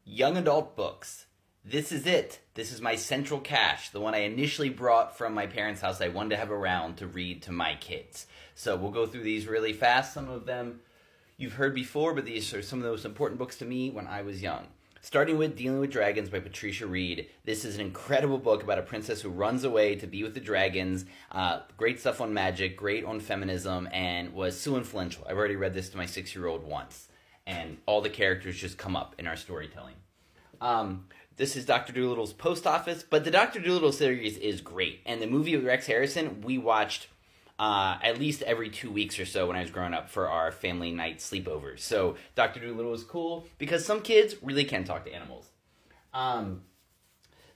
Young adult books. This is it. This is my central cache, the one I initially brought from my parents' house I wanted to have around to read to my kids. So we'll go through these really fast. Some of them you've heard before, but these are some of the most important books to me when I was young. Starting with Dealing with Dragons by Patricia Reed. This is an incredible book about a princess who runs away to be with the dragons. Great stuff on magic, great on feminism, and was so influential. I've already read this to my 6-year-old once, and all the characters just come up in our storytelling. This is Dr. Doolittle's Post Office, but the Dr. Doolittle series is great. And the movie with Rex Harrison, we watched at least every 2 weeks or so when I was growing up for our family night sleepovers. So Dr. Doolittle was cool because some kids really can talk to animals.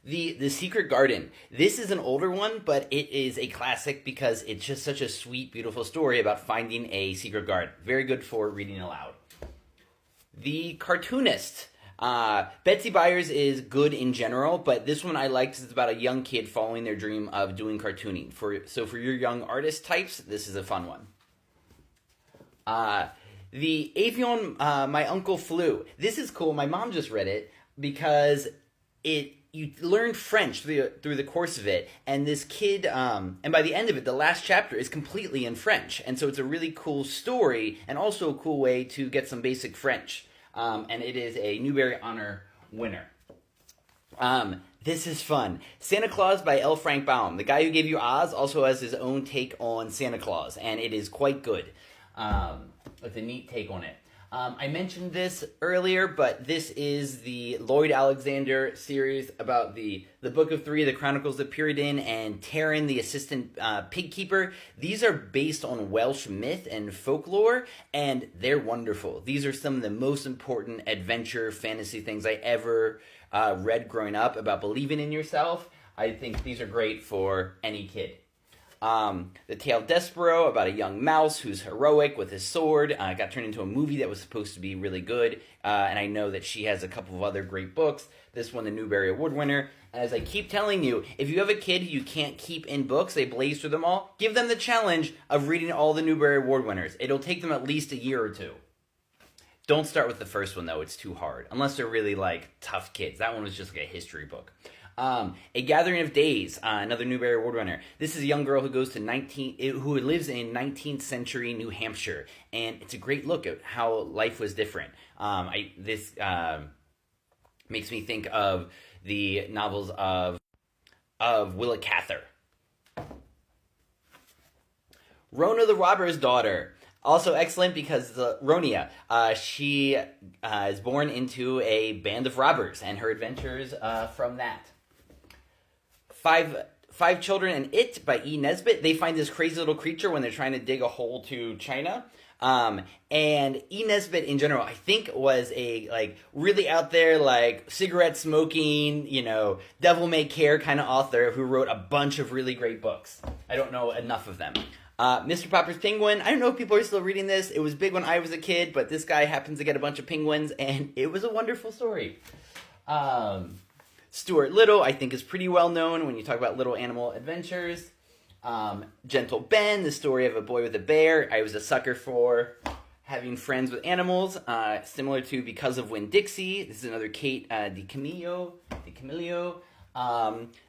The Secret Garden. This is an older one, but it is a classic because it's just such a sweet, beautiful story about finding a secret garden. Very good for reading aloud. The Cartoonist. Betsy Byers is good in general, but this one I liked because it's about a young kid following their dream of doing cartooning. So for your young artist types, this is a fun one. The Avion, My Uncle Flew. This is cool. My mom just read it because you learn French through the course of it, and this kid, and by the end of it, the last chapter is completely in French, and so it's a really cool story, and also a cool way to get some basic French. And it is a Newbery Honor winner. This is fun. Santa Claus by L. Frank Baum. The guy who gave you Oz also has his own take on Santa Claus, and it is quite good. With a neat take on it. I mentioned this earlier, but this is the Lloyd Alexander series about the Book of Three, the Chronicles of Puritan, and Taran, the assistant pig keeper. These are based on Welsh myth and folklore, and they're wonderful. These are some of the most important adventure fantasy things I ever read growing up about believing in yourself. I think these are great for any kid. The Tale Despero, about a young mouse who's heroic with his sword, got turned into a movie that was supposed to be really good, and I know that she has a couple of other great books. This one, the Newbery Award winner. And as I keep telling you, if you have a kid who you can't keep in books, they blaze through them all, give them the challenge of reading all the Newbery Award winners. It'll take them at least a year or two. Don't start with the first one, though. It's too hard, unless they're really, tough kids. That one was just like a history book. A Gathering of Days, another Newbery Award winner. This is a young girl who who lives in 19th century New Hampshire, and it's a great look at how life was different. This makes me think of the novels of Willa Cather. Rona the Robber's Daughter. Also excellent because Ronia, she is born into a band of robbers and her adventures from that. Five Children and It by E. Nesbit. They find this crazy little creature when they're trying to dig a hole to China. And E. Nesbit in general, I think, was a really out there, cigarette smoking, devil may care kind of author who wrote a bunch of really great books. I don't know enough of them. Mr. Popper's Penguin. I don't know if people are still reading this. It was big when I was a kid, but this guy happens to get a bunch of penguins, and it was a wonderful story. Stuart Little, I think, is pretty well known when you talk about little animal adventures. Gentle Ben, the story of a boy with a bear. I was a sucker for having friends with animals, similar to Because of Winn-Dixie. This is another Kate DiCamillo.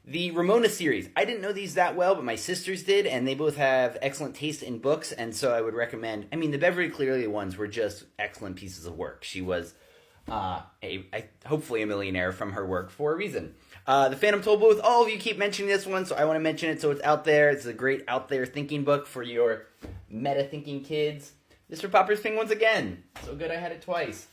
The Ramona series. I didn't know these that well, but my sisters did, and they both have excellent taste in books, and so I would recommend. I mean, the Beverly Cleary ones were just excellent pieces of work. She was hopefully a millionaire from her work for a reason. The Phantom Tollbooth. All of you keep mentioning this one, so I want to mention it so it's out there. It's a great out there thinking book for your meta thinking kids. Mr. Popper's Penguins again. So good I had it twice.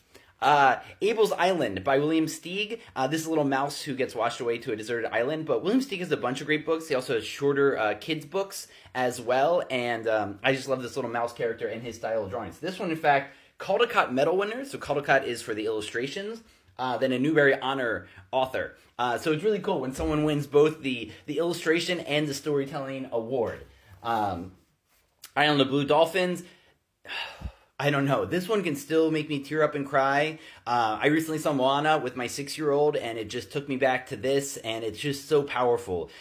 Abel's Island by William Steig. This is a little mouse who gets washed away to a deserted island, but William Steig has a bunch of great books. He also has shorter kids books as well, and I just love this little mouse character and his style of drawings. This one, in fact, Caldecott Medal winner, so Caldecott is for the illustrations, then a Newbery Honor author. So it's really cool when someone wins both the illustration and the storytelling award. Eye on the Blue Dolphins. I don't know. This one can still make me tear up and cry. I recently saw Moana with my 6-year-old, and it just took me back to this, and it's just so powerful.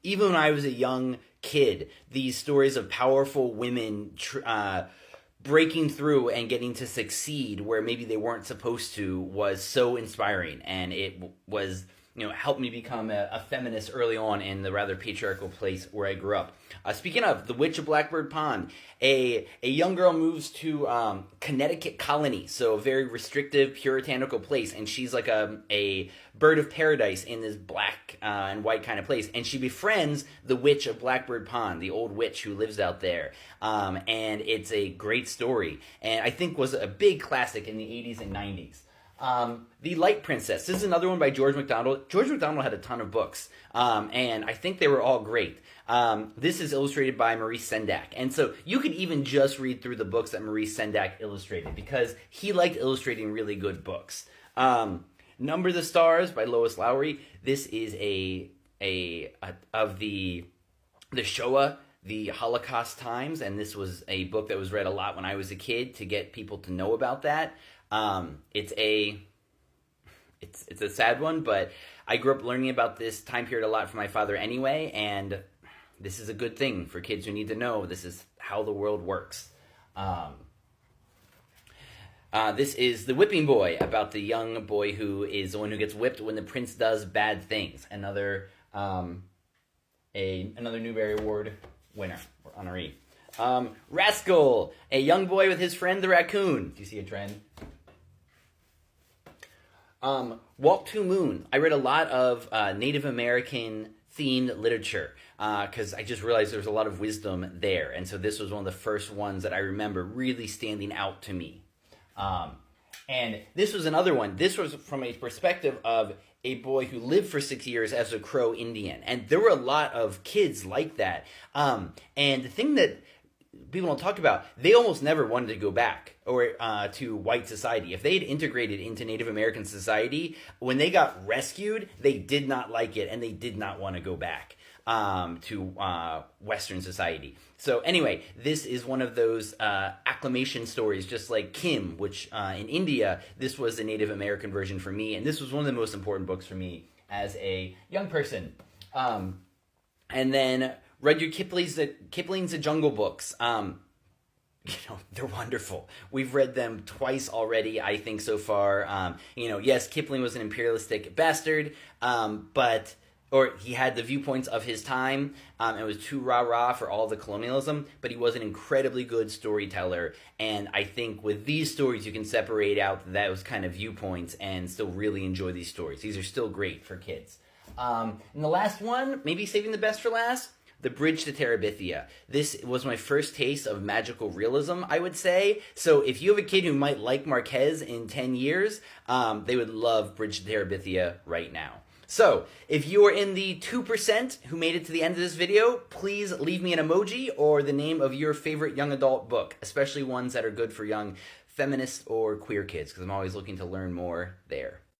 Even when I was a young kid, these stories of powerful women breaking through and getting to succeed where maybe they weren't supposed to was so inspiring, and it was, helped me become a feminist early on in the rather patriarchal place where I grew up. Speaking of The Witch of Blackbird Pond, a young girl moves to Connecticut Colony, so a very restrictive, puritanical place, and she's like a bird of paradise in this black and white kind of place, and she befriends the Witch of Blackbird Pond, the old witch who lives out there, and it's a great story, and I think was a big classic in the 80s and 90s. The Light Princess. This is another one by George MacDonald. George MacDonald had a ton of books, and I think they were all great. This is illustrated by Maurice Sendak, and so you could even just read through the books that Maurice Sendak illustrated because he liked illustrating really good books. Number the Stars by Lois Lowry. This is of the Shoah, the Holocaust times, and this was a book that was read a lot when I was a kid to get people to know about that. It's a sad one, but I grew up learning about this time period a lot from my father anyway, and this is a good thing for kids who need to know this is how the world works. This is The Whipping Boy, about the young boy who is the one who gets whipped when the prince does bad things. Another Newbery Award winner, or honoree. Rascal, a young boy with his friend the raccoon. Do you see a trend? Walk to Moon. I read a lot of Native American themed literature because I just realized there was a lot of wisdom there, and so this was one of the first ones that I remember really standing out to me. And this was another one. This was from a perspective of a boy who lived for 6 years as a Crow Indian, and there were a lot of kids like that. And the thing that people don't talk about, they almost never wanted to go back or to white society. If they had integrated into Native American society, when they got rescued, they did not like it, and they did not want to go back to Western society. So anyway, this is one of those acclamation stories, just like Kim, which in India, this was the Native American version for me, and this was one of the most important books for me as a young person. And then Rudyard Kipling's The Jungle Books. They're wonderful. We've read them twice already, I think, so far. Yes, Kipling was an imperialistic bastard, or he had the viewpoints of his time, and was too rah-rah for all the colonialism, but he was an incredibly good storyteller, and I think with these stories you can separate out those kind of viewpoints and still really enjoy these stories. These are still great for kids. And the last one, maybe saving the best for last, The Bridge to Terabithia. This was my first taste of magical realism, I would say. So if you have a kid who might like Marquez in 10 years, they would love Bridge to Terabithia right now. So, if you are in the 2% who made it to the end of this video, please leave me an emoji or the name of your favorite young adult book, especially ones that are good for young feminist or queer kids, because I'm always looking to learn more there.